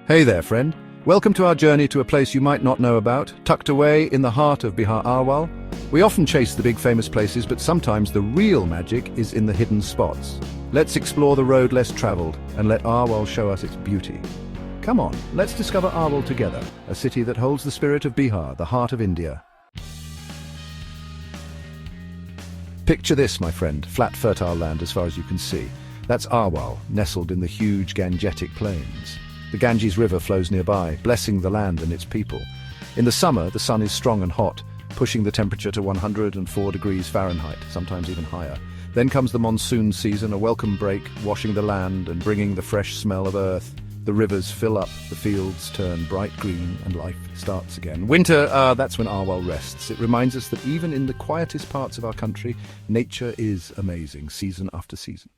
Hey there, friend. Welcome to our journey to a place you might not know about, tucked away in the heart of Bihar ARWAL. We often chase the big famous places, but sometimes the real magic is in the hidden spots. Let's explore the road less traveled and let ARWAL show us its beauty. Come on, let's discover ARWAL together, a city that holds the spirit of Bihar, the heart of India. Picture this, my friend, flat fertile land as far as you can see. That's ARWAL, nestled in the huge Gangetic plains. The Ganges River flows nearby, blessing the land and its people. In the summer, the sun is strong and hot, pushing the temperature to 104 degrees Fahrenheit, sometimes even higher. Then comes the monsoon season, a welcome break, washing the land and bringing the fresh smell of earth. The rivers fill up, the fields turn bright green, and life starts again. Winter, that's when ARWAL rests. It reminds us that even in the quietest parts of our country, nature is amazing, season after season.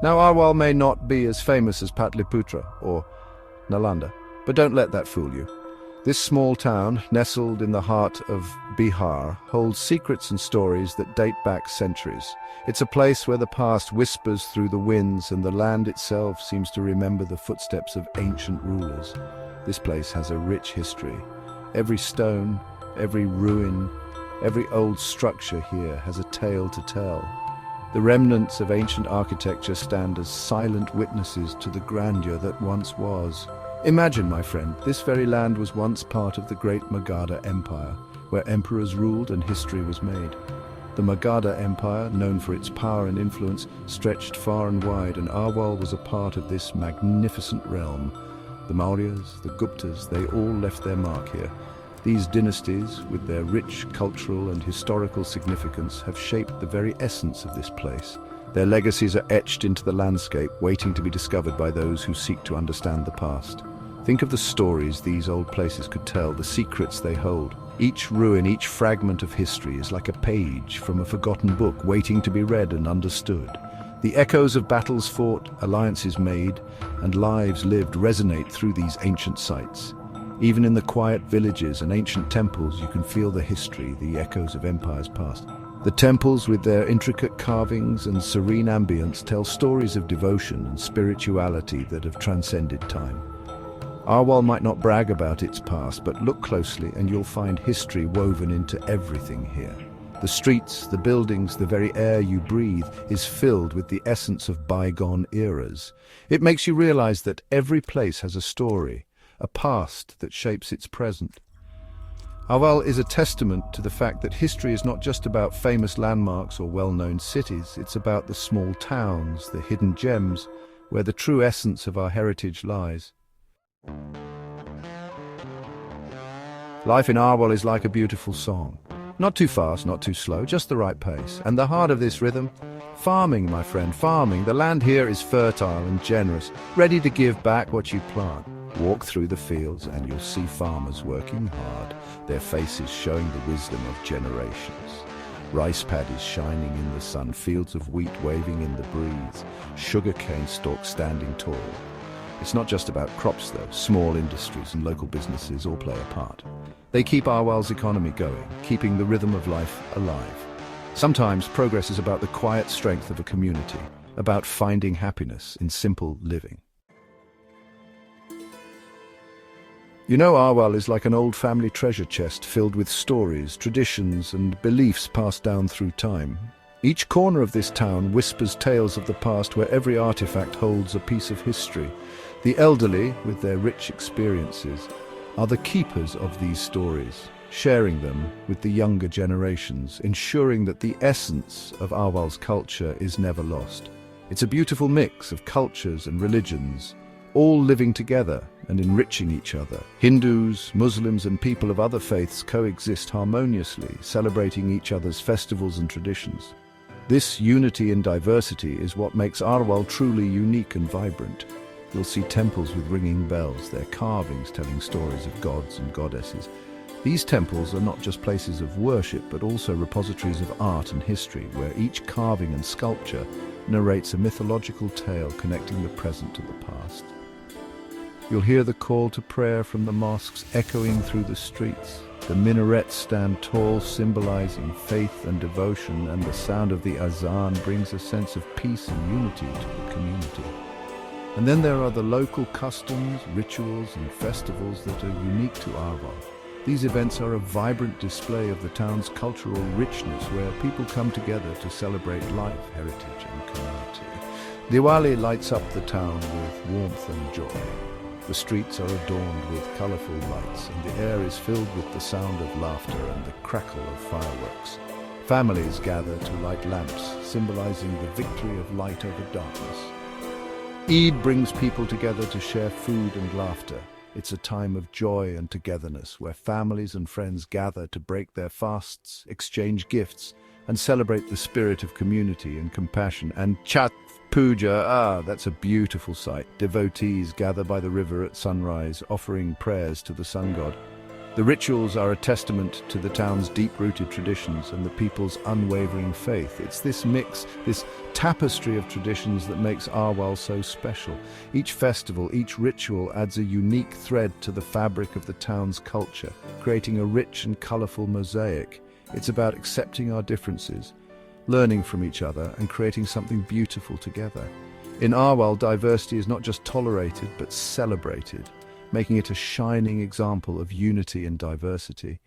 Now, ARWAL may not be as famous as Patliputra or Nalanda, but don't let that fool you. This small town, nestled in the heart of Bihar, holds secrets and stories that date back centuries. It's a place where the past whispers through the winds and the land itself seems to remember the footsteps of ancient rulers. This place has a rich history. Every stone, every ruin, every old structure here has a tale to tell. The remnants of ancient architecture stand as silent witnesses to the grandeur that once was. Imagine, my friend, this very land was once part of the great Magadha Empire, where emperors ruled and history was made. The Magadha Empire, known for its power and influence, stretched far and wide, and ARWAL was a part of this magnificent realm. The Mauryas, the Guptas, they all left their mark here. These dynasties, with their rich cultural and historical significance, have shaped the very essence of this place. Their legacies are etched into the landscape, waiting to be discovered by those who seek to understand the past. Think of the stories these old places could tell, the secrets they hold. Each ruin, each fragment of history is like a page from a forgotten book, waiting to be read and understood. The echoes of battles fought, alliances made, and lives lived resonate through these ancient sites. Even in the quiet villages and ancient temples, you can feel the history, the echoes of empires past. The temples, with their intricate carvings and serene ambience, tell stories of devotion and spirituality that have transcended time. ARWAL might not brag about its past, but look closely and you'll find history woven into everything here. The streets, the buildings, the very air you breathe is filled with the essence of bygone eras. It makes you realize that every place has a story, a past that shapes its present. ARWAL is a testament to the fact that history is not just about famous landmarks or well-known cities. It's about the small towns, the hidden gems, where the true essence of our heritage lies. Life in ARWAL is like a beautiful song. Not too fast, not too slow, just the right pace. And the heart of this rhythm? Farming, my friend, farming. The land here is fertile and generous, ready to give back what you plant. Walk through the fields and you'll see farmers working hard, their faces showing the wisdom of generations. Rice paddies shining in the sun, fields of wheat waving in the breeze, sugarcane stalks standing tall. It's not just about crops though. Small industries and local businesses all play a part. They keep ARWAL's economy going, keeping the rhythm of life alive. Sometimes progress is about the quiet strength of a community, about finding happiness in simple living. You know, ARWAL is like an old family treasure chest filled with stories, traditions, and beliefs passed down through time. Each corner of this town whispers tales of the past, where every artifact holds a piece of history. The elderly, with their rich experiences, are the keepers of these stories, sharing them with the younger generations, ensuring that the essence of ARWAL's culture is never lost. It's a beautiful mix of cultures and religions, all living together and enriching each other. Hindus, Muslims, and people of other faiths coexist harmoniously, celebrating each other's festivals and traditions. This unity in diversity is what makes ARWAL truly unique and vibrant. You'll see temples with ringing bells, their carvings telling stories of gods and goddesses. These temples are not just places of worship, but also repositories of art and history, where each carving and sculpture narrates a mythological tale connecting the present to the past. You'll hear the call to prayer from the mosques echoing through the streets. The minarets stand tall, symbolizing faith and devotion, and the sound of the azan brings a sense of peace and unity to the community. And then there are the local customs, rituals, and festivals that are unique to ARWAL. These events are a vibrant display of the town's cultural richness, where people come together to celebrate life, heritage, and community. Diwali lights up the town with warmth and joy. The streets are adorned with colorful lights, and the air is filled with the sound of laughter and the crackle of fireworks. Families gather to light lamps, symbolizing the victory of light over darkness. Eid brings people together to share food and laughter. It's a time of joy and togetherness, where families and friends gather to break their fasts, exchange gifts, and celebrate the spirit of community and compassion. And Chhat Puja, that's a beautiful sight. Devotees gather by the river at sunrise, offering prayers to the sun god. The rituals are a testament to the town's deep-rooted traditions and the people's unwavering faith. It's this mix, this tapestry of traditions that makes ARWAL so special. Each festival, each ritual adds a unique thread to the fabric of the town's culture, creating a rich and colorful mosaic. It's about accepting our differences, learning from each other, and creating something beautiful together. In ARWAL, diversity is not just tolerated, but celebrated, making it a shining example of unity and diversity.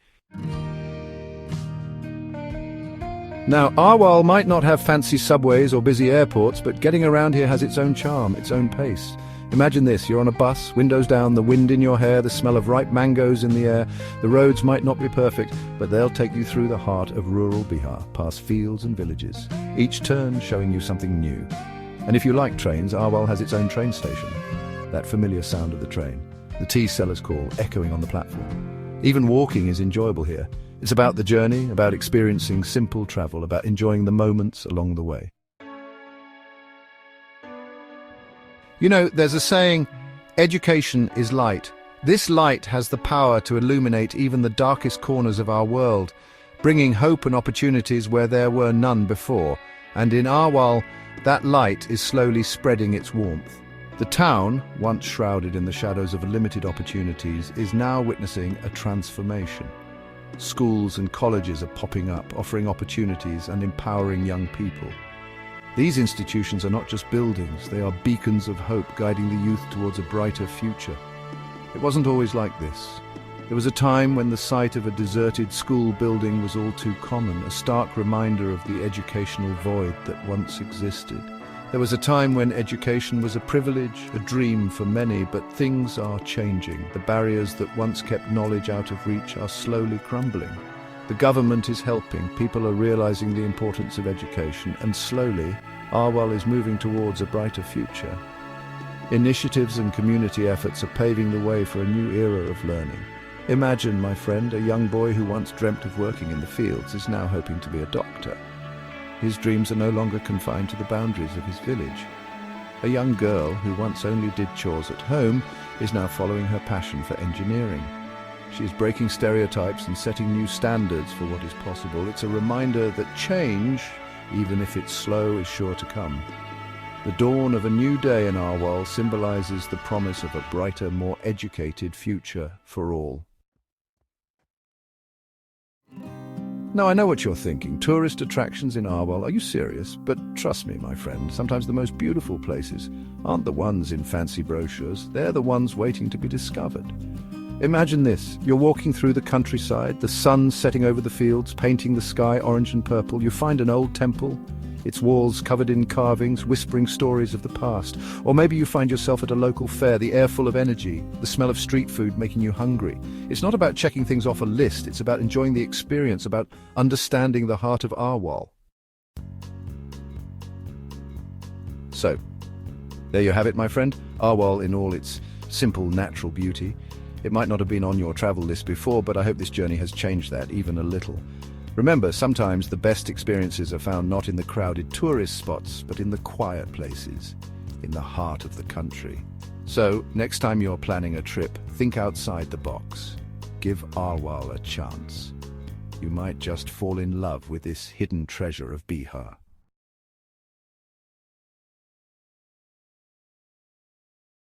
Now, ARWAL might not have fancy subways or busy airports, but getting around here has its own charm, its own pace. Imagine this, you're on a bus, windows down, the wind in your hair, the smell of ripe mangoes in the air. The roads might not be perfect, but they'll take you through the heart of rural Bihar, past fields and villages, each turn showing you something new. And if you like trains, ARWAL has its own train station. That familiar sound of the train, the tea seller's call echoing on the platform. Even walking is enjoyable here. It's about the journey, about experiencing simple travel, about enjoying the moments along the way. You know, there's a saying, education is light. This light has the power to illuminate even the darkest corners of our world, bringing hope and opportunities where there were none before. And in ARWAL, that light is slowly spreading its warmth. The town, once shrouded in the shadows of limited opportunities, is now witnessing a transformation. Schools and colleges are popping up, offering opportunities and empowering young people. These institutions are not just buildings, they are beacons of hope guiding the youth towards a brighter future. It wasn't always like this. There was a time when the sight of a deserted school building was all too common, a stark reminder of the educational void that once existed. There was a time when education was a privilege, a dream for many, but things are changing. The barriers that once kept knowledge out of reach are slowly crumbling. The government is helping, people are realizing the importance of education, and slowly, ARWAL is moving towards a brighter future. Initiatives and community efforts are paving the way for a new era of learning. Imagine, my friend, a young boy who once dreamt of working in the fields is now hoping to be a doctor. His dreams are no longer confined to the boundaries of his village. A young girl who once only did chores at home is now following her passion for engineering. She is breaking stereotypes and setting new standards for what is possible. It's a reminder that change, even if it's slow, is sure to come. The dawn of a new day in ARWAL symbolizes the promise of a brighter, more educated future for all. Now, I know what you're thinking. Tourist attractions in ARWAL, are you serious? But trust me, my friend, sometimes the most beautiful places aren't the ones in fancy brochures. They're the ones waiting to be discovered. Imagine this, you're walking through the countryside, the sun setting over the fields, painting the sky orange and purple. You find an old temple, its walls covered in carvings, whispering stories of the past. Or maybe you find yourself at a local fair, the air full of energy, the smell of street food making you hungry. It's not about checking things off a list, it's about enjoying the experience, about understanding the heart of ARWAL. So, there you have it, my friend, ARWAL in all its simple, natural beauty. It might not have been on your travel list before, but I hope this journey has changed that even a little. Remember, sometimes the best experiences are found not in the crowded tourist spots, but in the quiet places, in the heart of the country. So, next time you're planning a trip, think outside the box. Give ARWAL a chance. You might just fall in love with this hidden treasure of Bihar.